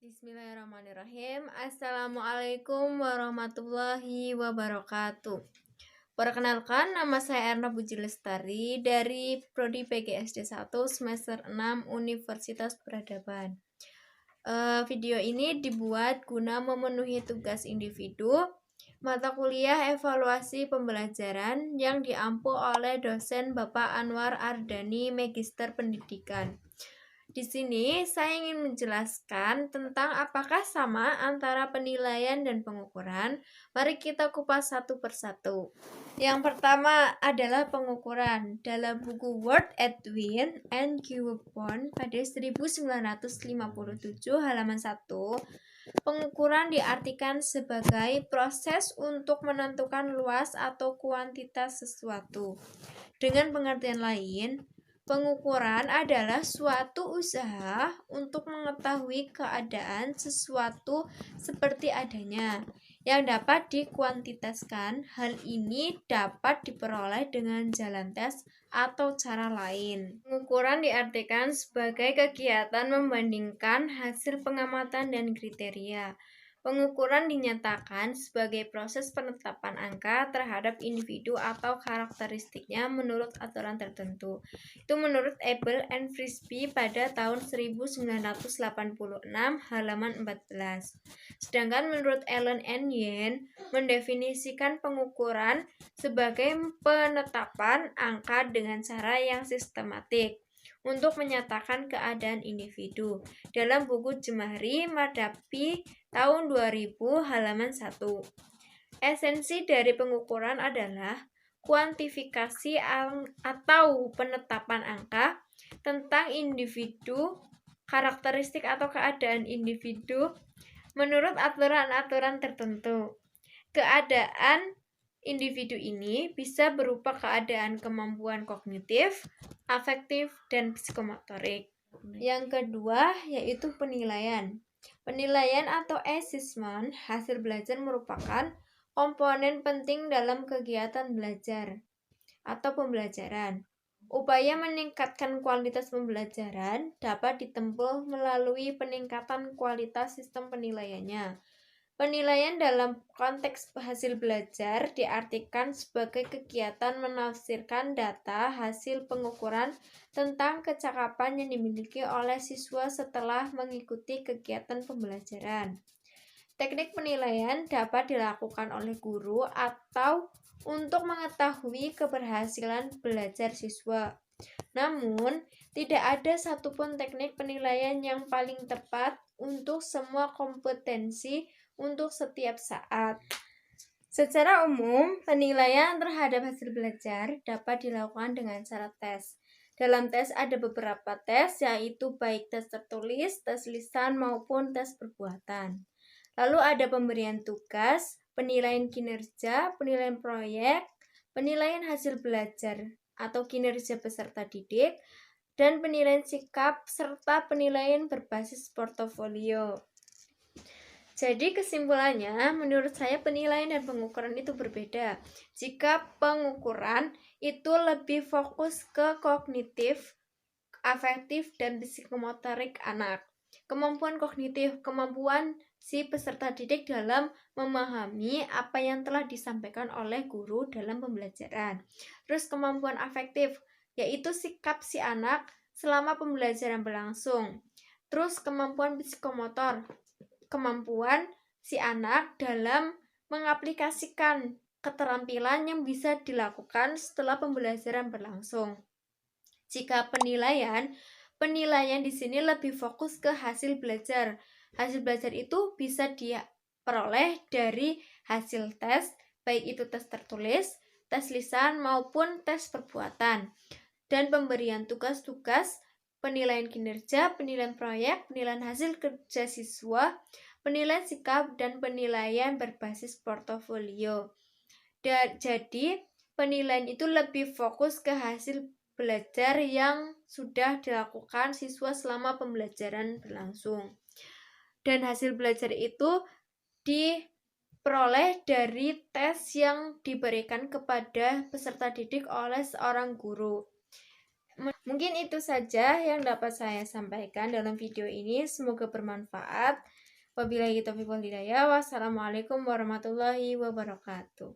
Bismillahirrahmanirrahim. Assalamualaikum warahmatullahi wabarakatuh. Perkenalkan, nama saya Erna Puji Lestari dari Prodi PGSD 1 semester 6 Universitas Peradaban. Video ini dibuat guna memenuhi tugas individu mata kuliah evaluasi pembelajaran yang diampu oleh dosen Bapak Anwar Ardani, Magister Pendidikan. Di sini saya ingin menjelaskan tentang apakah sama antara penilaian dan pengukuran. Mari kita kupas satu persatu. Yang pertama adalah pengukuran. Dalam buku Word Edwin and Gibbon pada 1957 halaman 1, pengukuran diartikan sebagai proses untuk menentukan luas atau kuantitas sesuatu. Dengan pengertian lain, pengukuran adalah suatu usaha untuk mengetahui keadaan sesuatu seperti adanya yang dapat dikuantitaskan. Hal ini dapat diperoleh dengan jalan tes atau cara lain. Pengukuran diartikan sebagai kegiatan membandingkan hasil pengamatan dan kriteria. Pengukuran dinyatakan sebagai proses penetapan angka terhadap individu atau karakteristiknya menurut aturan tertentu. Itu menurut Abel and Frisby pada tahun 1986 halaman 14. Sedangkan menurut Allen and Yen mendefinisikan pengukuran sebagai penetapan angka dengan cara yang sistematik untuk menyatakan keadaan individu. Dalam buku Jemahri Madapi tahun 2000 halaman 1. Esensi dari pengukuran adalah kuantifikasi atau penetapan angka tentang individu, karakteristik atau keadaan individu menurut aturan-aturan tertentu. Keadaan individu ini bisa berupa keadaan kemampuan kognitif, afektif, dan psikomotorik. Yang kedua yaitu penilaian. Penilaian atau assessment hasil belajar merupakan komponen penting dalam kegiatan belajar atau pembelajaran. Upaya meningkatkan kualitas pembelajaran dapat ditempuh melalui peningkatan kualitas sistem penilaiannya. Penilaian dalam konteks hasil belajar diartikan sebagai kegiatan menafsirkan data hasil pengukuran tentang kecakapan yang dimiliki oleh siswa setelah mengikuti kegiatan pembelajaran. Teknik penilaian dapat dilakukan oleh guru atau untuk mengetahui keberhasilan belajar siswa. Namun, tidak ada satupun teknik penilaian yang paling tepat untuk semua kompetensi untuk setiap saat. Secara umum, penilaian terhadap hasil belajar dapat dilakukan dengan cara tes. Dalam tes ada beberapa tes, yaitu baik tes tertulis, tes lisan, maupun tes perbuatan. Lalu ada pemberian tugas, penilaian kinerja, penilaian proyek, penilaian hasil belajar atau kinerja peserta didik, dan penilaian sikap, serta penilaian berbasis portofolio. Jadi kesimpulannya, menurut saya penilaian dan pengukuran itu berbeda. Jika pengukuran itu lebih fokus ke kognitif, afektif, dan psikomotorik anak. Kemampuan kognitif, kemampuan si peserta didik dalam memahami apa yang telah disampaikan oleh guru dalam pembelajaran. Terus kemampuan afektif, yaitu sikap si anak selama pembelajaran berlangsung. Terus kemampuan psikomotor, kemampuan si anak dalam mengaplikasikan keterampilan yang bisa dilakukan setelah pembelajaran berlangsung. Jika penilaian di sini lebih fokus ke hasil belajar. Hasil belajar itu bisa diperoleh dari hasil tes, baik itu tes tertulis, tes lisan, maupun tes perbuatan. Dan pemberian tugas-tugas, penilaian kinerja, penilaian proyek, penilaian hasil kerja siswa, penilaian sikap, dan penilaian berbasis portofolio. Jadi, penilaian itu lebih fokus ke hasil belajar yang sudah dilakukan siswa selama pembelajaran berlangsung. Dan hasil belajar itu diperoleh dari tes yang diberikan kepada peserta didik oleh seorang guru. Mungkin itu saja yang dapat saya sampaikan dalam video ini. Semoga bermanfaat. Wabillahi taufiq wal hidayah. Wassalamualaikum warahmatullahi wabarakatuh.